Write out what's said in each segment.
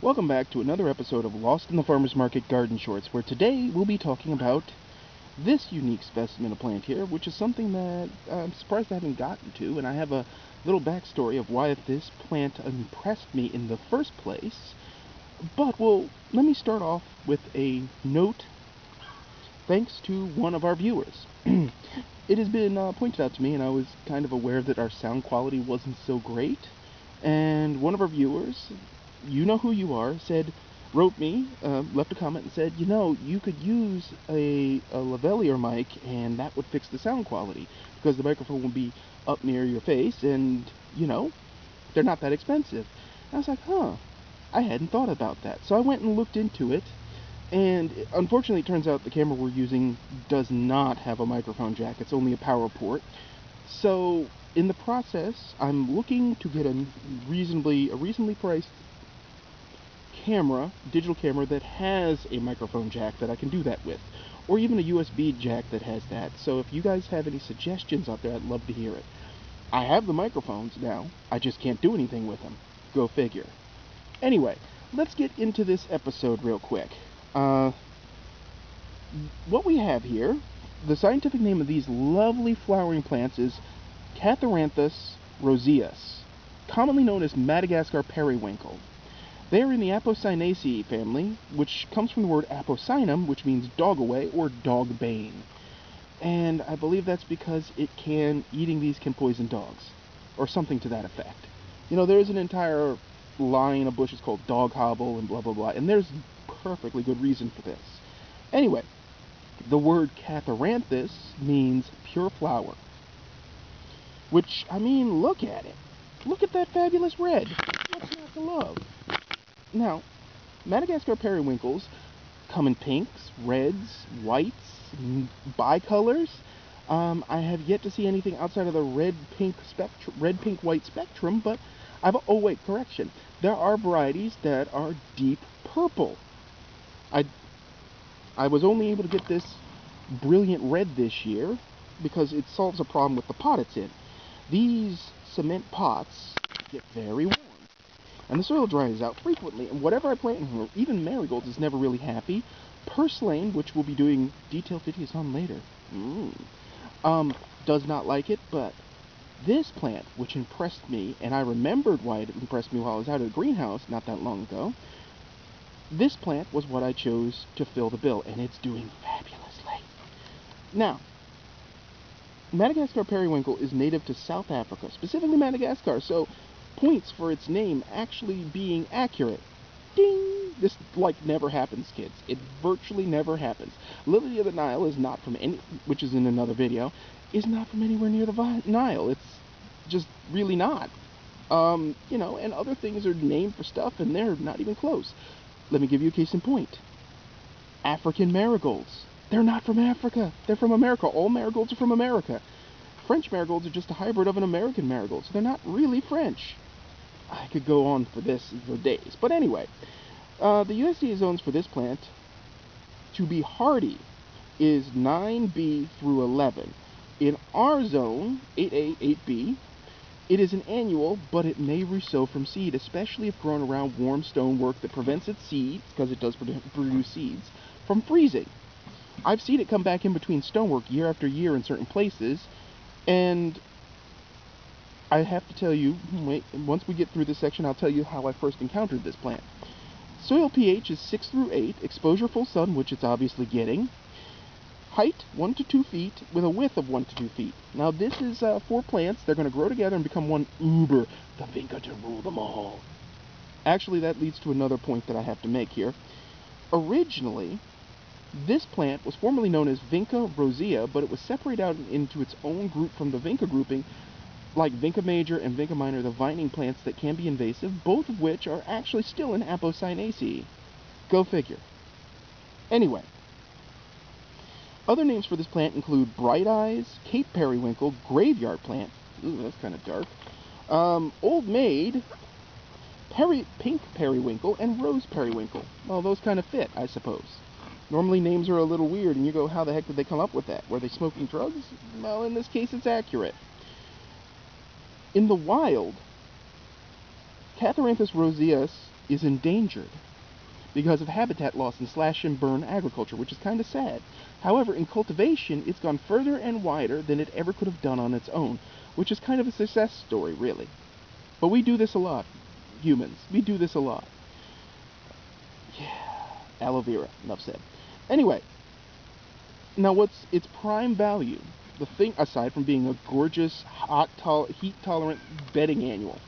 Welcome back to another episode of Lost in the Farmer's Market Garden Shorts, where today we'll be talking about this unique specimen of plant here, which is something that I'm surprised I haven't gotten to, and I have a little backstory of why this plant impressed me in the first place. But, well, let me start off with a note thanks to one of our viewers. It has been pointed out to me, and I was kind of aware that our sound quality wasn't so great, and one of our viewers, you know who you are, wrote me, left a comment and said, you could use a lavalier mic and that would fix the sound quality because the microphone will be up near your face and, they're not that expensive. And I was like, I hadn't thought about that. So I went and looked into it, and unfortunately it turns out the camera we're using does not have a microphone jack. It's only a power port. So in the process, I'm looking to get a reasonably priced digital camera that has a microphone jack that I can do that with, or even a USB jack that has that. So if you guys have any suggestions out there, I'd love to hear it. I have the microphones now, I just can't do anything with them. Go figure. Anyway, let's get into this episode real quick. What we have here, the scientific name of these lovely flowering plants is Catharanthus roseus, commonly known as Madagascar periwinkle. They are in the Apocynaceae family, which comes from the word apocynum, which means dog away or dog bane. And I believe that's because eating these can poison dogs, or something to that effect. There's an entire line of bushes called dog hobble and blah blah blah, and there's perfectly good reason for this. Anyway, the word Catharanthus means pure flower. Which, look at it. Look at that fabulous red. What's not to love? Now, Madagascar periwinkles come in pinks, reds, whites, bicolors. I have yet to see anything outside of the red-pink-white spectrum, but correction. There are varieties that are deep purple. I was only able to get this brilliant red this year because it solves a problem with the pot it's in. These cement pots get very warm, and the soil dries out frequently, and whatever I plant in here, even marigolds, is never really happy. Purslane, which we'll be doing detailed videos on later, does not like it, but this plant, which impressed me, and I remembered why it impressed me while I was out of the greenhouse not that long ago, this plant was what I chose to fill the bill, and it's doing fabulously. Now, Madagascar periwinkle is native to South Africa, specifically Madagascar, so points for its name actually being accurate. Ding! This, never happens, kids. It virtually never happens. Lily of the Nile is not from which is in another video, is not from anywhere near the Nile. It's just really not. And other things are named for stuff, and they're not even close. Let me give you a case in point. African marigolds. They're not from Africa. They're from America. All marigolds are from America. French marigolds are just a hybrid of an American marigold, so they're not really French. I could go on for this for days. But anyway, the USDA zones for this plant to be hardy is 9B through 11. In our zone, 8A, 8B, it is an annual, but it may resow from seed, especially if grown around warm stonework that prevents its seeds, because it does produce seeds, from freezing. I've seen it come back in between stonework year after year in certain places, and I have to tell you, once we get through this section, I'll tell you how I first encountered this plant. Soil pH is 6 through 8, exposure full sun, which it's obviously getting. Height, 1 to 2 feet, with a width of 1 to 2 feet. Now this is 4 plants. They're going to grow together and become one uber, the Vinca to rule them all. Actually, that leads to another point that I have to make here. Originally, this plant was formerly known as Vinca rosea, but it was separated out into its own group from the Vinca grouping, like Vinca major and Vinca minor, the vining plants that can be invasive, both of which are actually still in Apocynaceae. Go figure. Anyway, other names for this plant include bright eyes, Cape periwinkle, graveyard plant, ooh, that's kind of dark, old maid, pink periwinkle, and rose periwinkle. Well, those kind of fit, I suppose. Normally names are a little weird, and you go, how the heck did they come up with that? Were they smoking drugs? Well, in this case, it's accurate. In the wild, Catharanthus roseus is endangered because of habitat loss and slash and burn agriculture, which is kind of sad. However, in cultivation, it's gone further and wider than it ever could have done on its own, which is kind of a success story, really. But we do this a lot, humans. We do this a lot. Yeah, aloe vera, enough said. Anyway, now what's its prime value? The thing, aside from being a gorgeous, heat-tolerant bedding annual,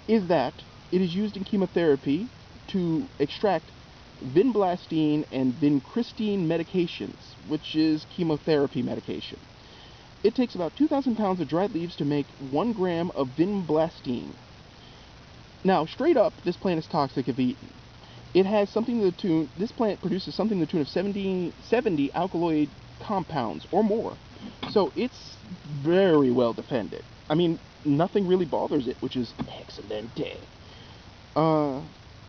is that it is used in chemotherapy to extract vinblastine and vincristine medications, which is chemotherapy medication. It takes about 2,000 pounds of dried leaves to make 1 gram of vinblastine. Now, straight up, this plant is toxic if eaten. It has something to the tune, this plant produces something to the tune of 70 alkaloid compounds or more. So it's very well defended. I mean, nothing really bothers it, which is excellent.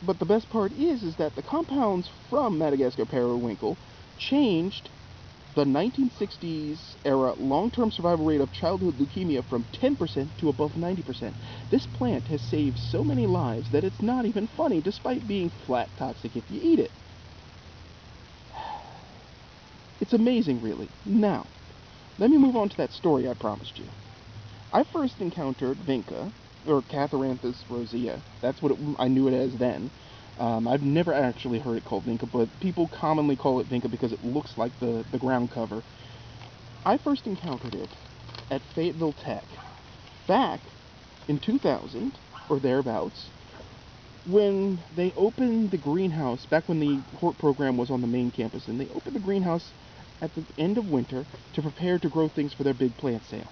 But the best part is that the compounds from Madagascar periwinkle changed the 1960s era long-term survival rate of childhood leukemia from 10% to above 90%. This plant has saved so many lives that it's not even funny, despite being flat toxic if you eat it. It's amazing, really. Now, let me move on to that story I promised you. I first encountered Vinca, or Catharanthus rosea. That's what I knew it as then. I've never actually heard it called Vinca, but people commonly call it Vinca because it looks like the ground cover. I first encountered it at Fayetteville Tech back in 2000, or thereabouts, when they opened the greenhouse, back when the Hort program was on the main campus, and they opened the greenhouse at the end of winter to prepare to grow things for their big plant sale.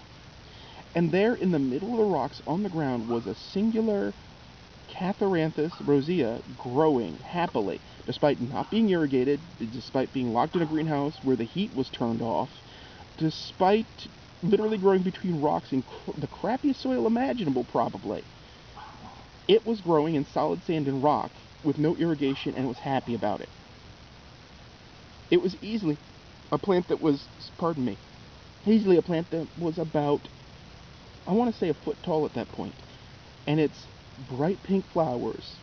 And there in the middle of the rocks on the ground was a singular Catharanthus rosea growing happily, despite not being irrigated, despite being locked in a greenhouse where the heat was turned off, despite literally growing between rocks in the crappiest soil imaginable, probably. It was growing in solid sand and rock with no irrigation, and it was happy about it. It was easily a plant that was, easily a plant that was about, I want to say, a foot tall at that point. And its bright pink flowers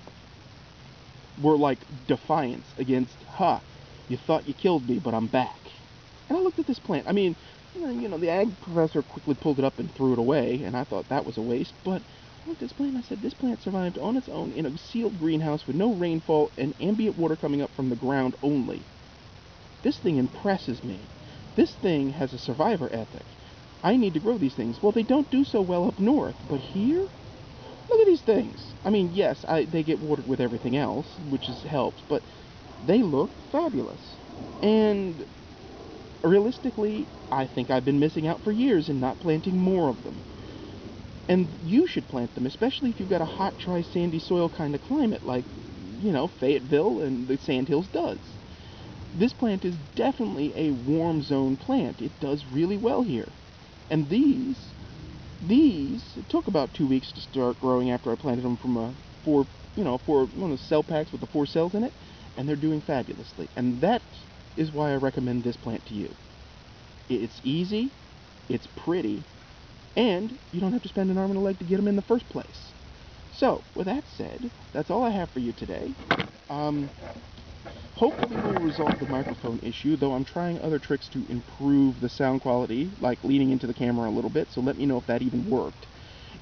were like defiance against, you thought you killed me, but I'm back. And I looked at this plant. I mean, the ag professor quickly pulled it up and threw it away, and I thought that was a waste, but I looked at this plant and I said, this plant survived on its own in a sealed greenhouse with no rainfall and ambient water coming up from the ground only. This thing impresses me. This thing has a survivor ethic. I need to grow these things. Well, they don't do so well up north, but here, look at these things. I mean, yes, they get watered with everything else, which helps, but they look fabulous. And realistically, I think I've been missing out for years in not planting more of them. And you should plant them, especially if you've got a hot, dry, sandy soil kind of climate like, Fayetteville and the Sandhills does. This plant is definitely a warm zone plant. It does really well here. And these, it took about 2 weeks to start growing after I planted them from one of the cell packs with the 4 cells in it, and they're doing fabulously. And that is why I recommend this plant to you. It's easy, it's pretty, and you don't have to spend an arm and a leg to get them in the first place. So, with that said, that's all I have for you today. Hopefully we'll resolve the microphone issue, though I'm trying other tricks to improve the sound quality, like leaning into the camera a little bit, so let me know if that even worked.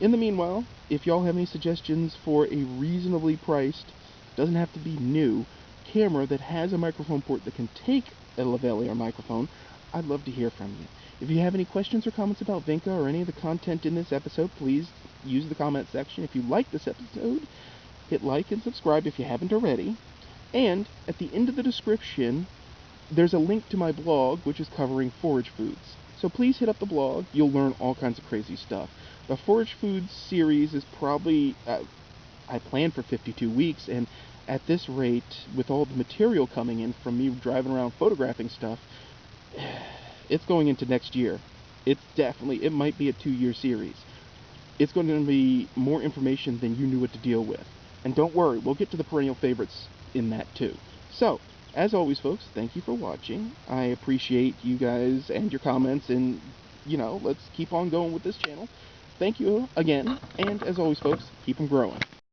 In the meanwhile, if y'all have any suggestions for a reasonably priced, doesn't have to be new, camera that has a microphone port that can take a lavalier microphone, I'd love to hear from you. If you have any questions or comments about Vinca or any of the content in this episode, please use the comment section. If you like this episode, hit like and subscribe if you haven't already. And at the end of the description, there's a link to my blog, which is covering forage foods. So please hit up the blog. You'll learn all kinds of crazy stuff. The forage foods series is probably, I planned for 52 weeks, and at this rate, with all the material coming in from me driving around photographing stuff, it's going into next year. It might be a 2-year series. It's going to be more information than you knew what to deal with. And don't worry, we'll get to the perennial favorites in that too. So, as always, folks, thank you for watching. I appreciate you guys and your comments, and, let's keep on going with this channel. Thank you again, and as always, folks, keep them growing.